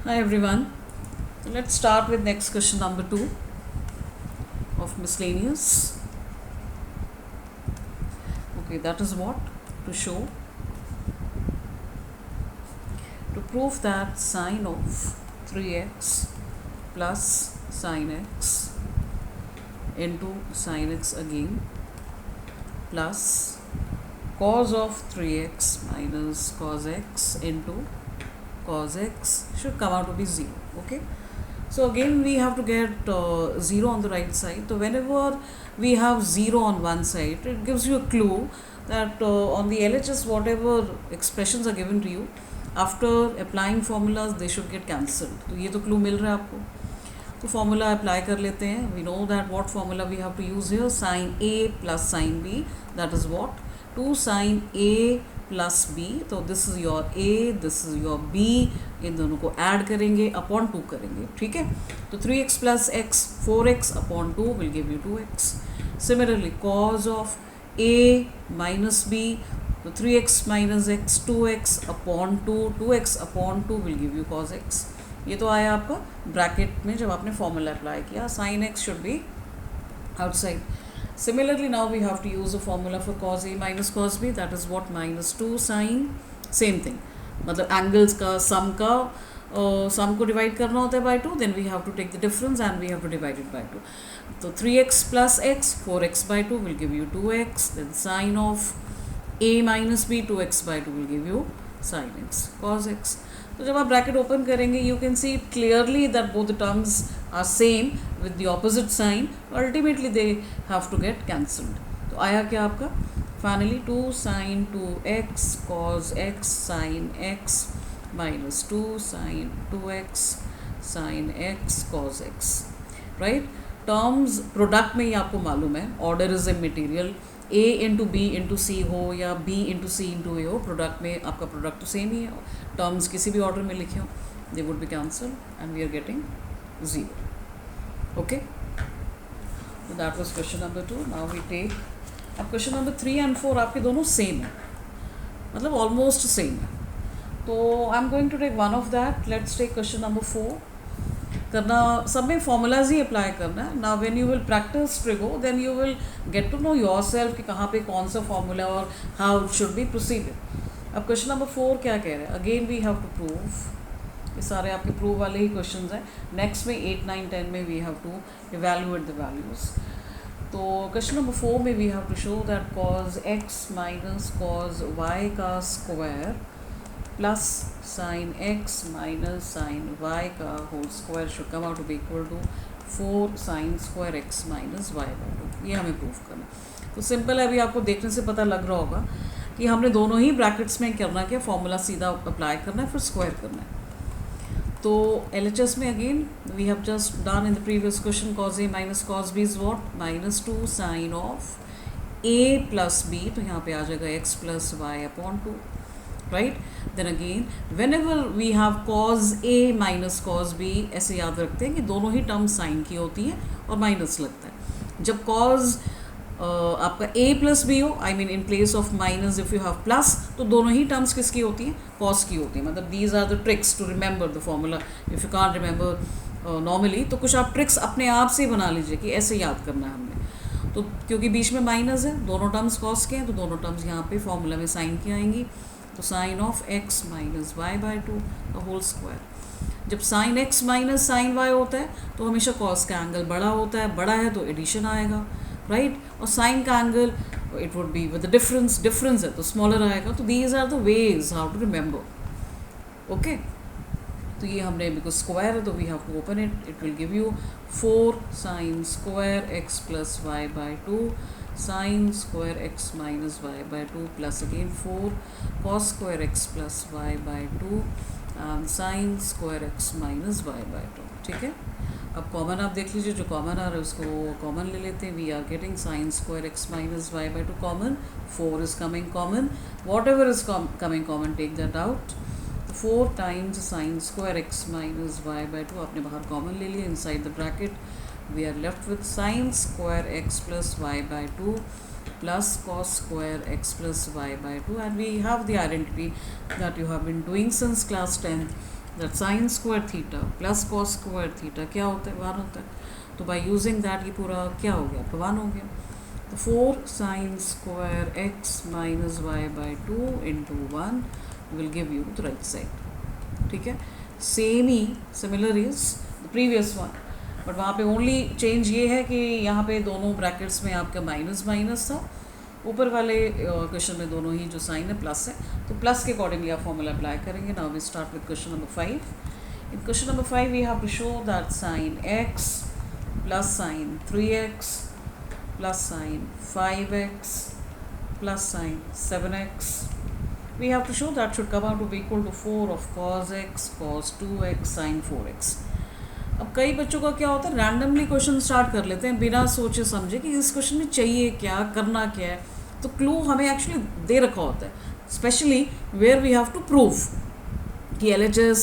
Hi everyone. So let's start with next question number 2 of miscellaneous. Okay, that is what? To show, to prove that sine of 3x plus sine x into sine x again plus cos of 3x minus cos x into cos x should come out to be 0. Okay. So again we have to get 0 on the right side. So whenever we have 0 on one side, it gives you a clue that on the LHS whatever expressions are given to you, after applying formulas they should get cancelled. तो ये तो clue मिल रहा है आपको. तो formula apply कर लेते हैं. We know that what formula we have to use here, sin A plus sin B, that is what? 2 sin A plus B. तो this is your A, this is your B. इन दोनों को add करेंगे, upon 2 करेंगे. ठीक है. तो 3x plus x 4x upon 2 will give you 2x. Similarly cos of a minus b, तो 3x minus x 2x upon 2, 2x upon 2 will give you cos x. ये तो आया आपका ब्रैकेट में जब आपने फॉर्मूला अप्लाई किया. Sine x should be outside. Similarly, now we have to use a formula for cos A minus cos B, that is what? Minus 2 sin, same thing. मतलब angles का sum का sum को divide करना होता है by 2, then we have to take the difference and we have to divide it by 2. तो 3x plus x, 4x by 2 will give you 2x. Then sin of A minus B, 2x by 2 will give you sin x, cos x. तो जब आप bracket open करेंगे you can see clearly that both the terms are same with the opposite sign. Ultimately they have to get cancelled. तो आया क्या आपका finally 2 sin 2x cos x sin x minus 2 sin 2x sin x cos x. Right. Terms product में ही आपको मालूम है order is immaterial. A into B into C हो या B into C into A हो, product में आपका प्रोडक्ट तो सेम ही है. टर्म्स किसी भी ऑर्डर में लिखे हो they would be cancel and we are getting 0. Okay. तो that was question number 2. Now we take अब क्वेश्चन नंबर 3 एंड 4. आपके दोनों सेम है, मतलब ऑलमोस्ट सेम है. तो I am going to take one of that. Let's take question number 4. करना सब में फॉर्मूलाज ही अप्लाई करना है. ना when you will practise trigo then you will get to know yourself कि कहाँ पे कौन सा फॉर्मूला और how it should be proceeded. अब क्वेश्चन नंबर 4 क्या कह रहे हैं? Again we have to prove. ये सारे आपके प्रूव वाले ही क्वेश्चन हैं. नेक्स्ट में 8, 9, 10 में we have to evaluate the values. तो क्वेश्चन नंबर 4 में we have to show that cos X minus cos Y का square plus sine x minus sine Y का whole square should come out to be equal to 4 sine square x minus Y by 2. ये हमें prove करना. तो simple है. अभी आपको देखने से पता लग रहा होगा कि हमने दोनों ही ब्रैकेट्स में करना क्या, फॉर्मूला सीधा अप्लाई करना है, फिर स्क्वायर करना है. तो LHS में again we have just done in the previous question cos a minus cos b is what? Minus 2 sine of a plus B. तो यहाँ पे आ जाएगा x plus y upon 2. Right. Then again whenever we have cos a minus cos b, ऐसे याद रखते हैं कि दोनों ही टर्म साइन की होती है और माइनस लगता है. जब कॉज आपका a प्लस बी हो, I mean in place of minus if you have plus, तो दोनों ही टर्म्स किसकी होती हैं? कॉस की होती है. मतलब these are the tricks to remember the formula. If you can't remember normally तो कुछ आप ट्रिक्स अपने आप से बना लीजिए कि ऐसे याद करना है हमने. तो क्योंकि बीच में माइनस है, दोनों टर्म्स कॉस के हैं, तो दोनों टर्म्स यहाँ पे फॉर्मूला में साइन की आएंगी. तो sine of x minus Y by 2 का होल स्क्वायर. जब sine x minus sine y होता है तो हमेशा कॉस का एंगल बड़ा होता है. बड़ा है तो एडिशन आएगा. राइट. और साइन का angle it would be with difference. Difference है तो स्मॉलर आएगा. तो these are the ways how to remember. Okay. तो ये हमने बिकॉज स्क्वायर है तो we have to open it. It will give you 4 sine square x plus y by 2 sine square x minus Y by 2 plus again 4 cos square x plus y by 2 and sine square x minus Y by 2. ठीक है. अब common आप देख लीजिए, जो common आ रहा है उसको कॉमन ले लेते हैं. We are getting sine square x minus Y by 2 common. 4 is coming common. Whatever is coming common take that out. 4 times sine square x minus Y by 2 आपने बाहर कॉमन ले लिया. Inside the bracket we are left with sine square x plus y by 2 plus cos square x plus y by 2, and we have the identity that you have been doing since class 10th that sine square theta plus cos square theta क्या होता है, 1 होता है. तो by using that ये पूरा क्या हो गया, 1 हो गया. तो 4 sine square x minus Y by 2 into 1 will give you the right side. ठीक है, सेम ही similar is the previous one, but वहाँ पे ओनली चेंज ये है कि यहाँ पे दोनों ब्रैकेट्स में आपका माइनस माइनस था, ऊपर वाले क्वेश्चन में दोनों ही जो साइन है प्लस है, तो प्लस के अकॉर्डिंगली आप फॉर्मूला अप्लाई करेंगे. Now we start with question number 5. In question number 5 we have to show that sine x plus sine 3x plus sine 5x plus sine 7x. We have to show that should come out to be equal to 4 of cos x, cos 2x, sin 4x. अब कई बच्चों का क्या होता है, randomly question start कर लेते हैं बिना सोचे समझे कि इस क्वेश्चन में चाहिए क्या, करना क्या है. तो क्लू हमें एक्चुअली दे रखा होता है, specially where we have to prove कि LHS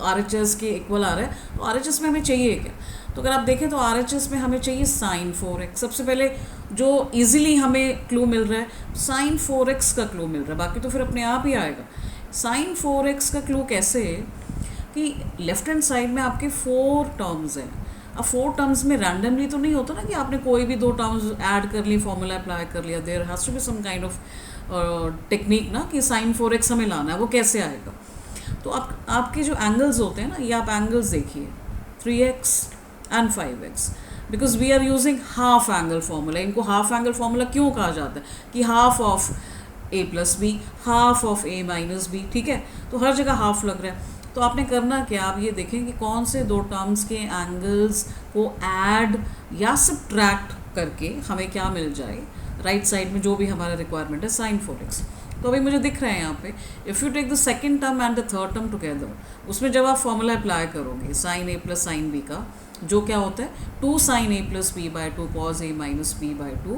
RHS के इक्वल आ रहा है, तो RHS में हमें चाहिए क्या. तो अगर आप देखें तो RHS में हमें चाहिए sin 4x. सबसे पहले जो इजीली हमें क्लू मिल रहा है sin 4x का क्लू मिल रहा है, बाकी तो फिर अपने आप ही आएगा. sin 4x का क्लू कैसे है कि लेफ्ट हैंड साइड में आपके 4 टर्म्स हैं. अब 4 टर्म्स में रैंडमली तो नहीं होता ना कि आपने कोई भी 2 टर्म्स ऐड कर ली, फॉर्मूला अप्लाई कर लिया. There has to be some kind of technique ना कि sin 4x हमें लाना है, वो कैसे आएगा. तो आपके जो एंगल्स होते हैं ना, ये आप एंगल्स देखिए 3x and 5x, because we are using half angle formula. इनको हाफ एंगल फार्मूला क्यों कहा जाता है कि half of a plus b, half of a minus b. ठीक है, तो हर जगह हाफ लग रहा है. तो आपने करना क्या, आप ये देखें कि कौन से 2 टर्म्स के एंगल्स को ऐड या सब्ट्रैक्ट करके हमें क्या मिल जाए राइट साइड में, जो भी हमारा रिक्वायरमेंट है sin 4x. तो अभी मुझे दिख रहा है यहाँ पे, if you take the second term and the third term together, उसमें जब आप फॉर्मूला अप्लाई करोगे sin a plus sine b का, जो क्या होता है 2 sin a plus b by 2 cos a minus b by 2.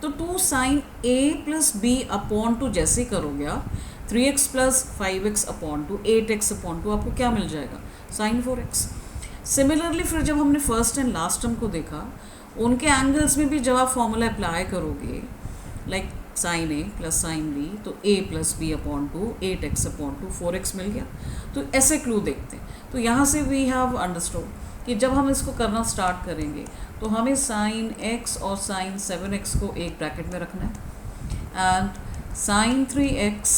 तो 2 sin a plus b upon 2 जैसे ही करोगे आप 3x plus 5x upon 2 8x upon 2, आपको क्या मिल जाएगा sin 4x. सिमिलरली फिर जब हमने फर्स्ट एंड लास्ट टर्म को देखा, उनके एंगल्स में भी जब आप फॉर्मूला अप्लाई करोगे like sin a plus sine b, तो a plus b upon 2 8x upon 2 4x मिल गया. तो ऐसे क्लू देखते हैं. तो यहाँ से वी हैव अंडरस्टूड कि जब हम इसको करना स्टार्ट करेंगे तो हमें sin x और sin 7x को एक ब्रैकेट में रखना है, and sin 3x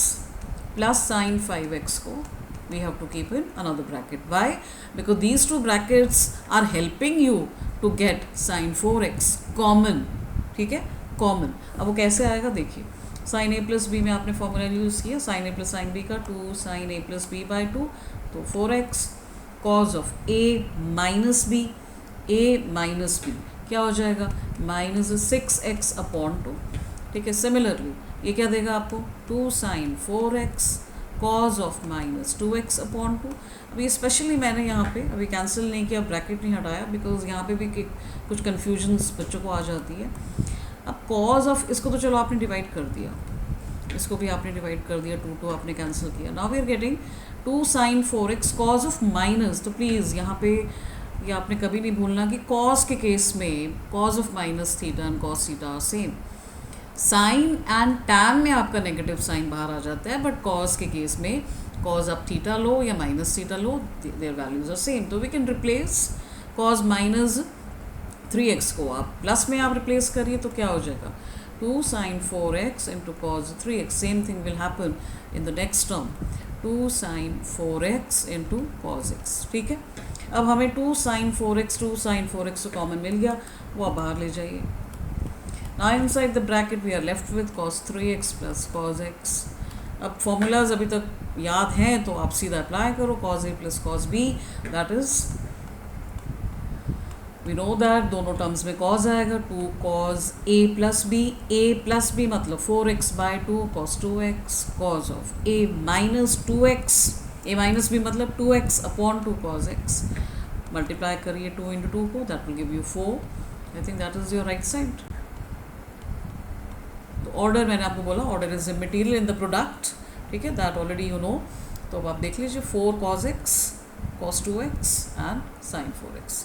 plus sin 5x को we have to keep in another bracket. Why? Because these 2 brackets are helping you to get sin 4x common. ठीक है, कॉमन. अब वो कैसे आएगा देखिए, sin a प्लस बी में आपने फॉर्मूला यूज़ किया sin a plus sine b का 2 sin a plus b by 2, तो 4x cos of a minus b, a minus b क्या हो जाएगा माइनस 6x अपॉन 2. ठीक है, सिमिलरली ये क्या देगा आपको 2 sin 4x cos of minus 2x upon 2. अभी स्पेशली मैंने यहाँ पे अभी कैंसिल नहीं किया, ब्रैकेट नहीं हटाया, बिकॉज यहाँ पे भी कुछ कन्फ्यूजन्स बच्चों को आ जाती है. अब कॉज ऑफ इसको तो चलो आपने डिवाइड कर दिया, इसको भी आपने डिवाइड कर दिया, 2 आपने कैंसिल किया. Now we are getting 2 sin 4x cos of minus. तो प्लीज़ यहाँ पे ये आपने कभी नहीं भूलना कि कॉज के केस में cos of minus theta and cos theta same. Sine and tan में आपका नेगेटिव साइन बाहर आ जाता है, बट कॉज के केस में कॉज आप थीटा लो या माइनस थीटा लो, देयर वैल्यूज आर सेम. तो we can replace cos minus 3x को आप प्लस में आप रिप्लेस करिए, तो क्या हो जाएगा 2 sin 4x into cos 3x. Same thing will happen in the next term 2 sin 4x into cos x. ठीक है, अब हमें 2 sin 4x तो कॉमन मिल गया, वो आप बाहर ले जाइए. Now inside the bracket we are left with cos 3x plus cos x. अब फॉर्मूलाज अभी तक याद हैं तो आप सीधा अप्लाई करो, cos a plus cos b, that is we know that दोनों टर्म्स में cos आएगा 2 cos a प्लस बी मतलब 4x by 2 cos 2x cos of a minus 2x, a minus b मतलब 2x upon 2 cos x. Multiply करिए 2 into 2 को, that will give you 4. I think that is your right side. तो order मैंने आपको बोला, order is material in the product. ठीक है, that already you know. तो अब आप देख लीजिए 4 cos x cos 2x and sin 4x.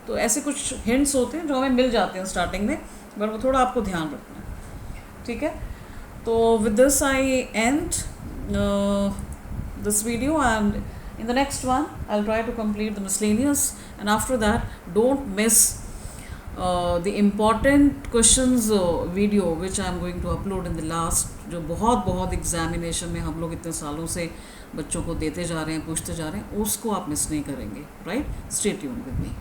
तो ऐसे कुछ हिंट्स होते हैं जो हमें मिल जाते हैं स्टार्टिंग में, बट वो थोड़ा आपको ध्यान रखना है. ठीक है, तो with this I and this video, and In the next one, I'll try to complete the miscellaneous, and after that, don't miss the important questions video which I am going to upload in the last, जो बहुत बहुत examination में हम लोग इतने सालों से बच्चों को देते जा रहे हैं, पूछते जा रहे हैं, उसको आप मिस नहीं करेंगे. Right, stay tuned with me.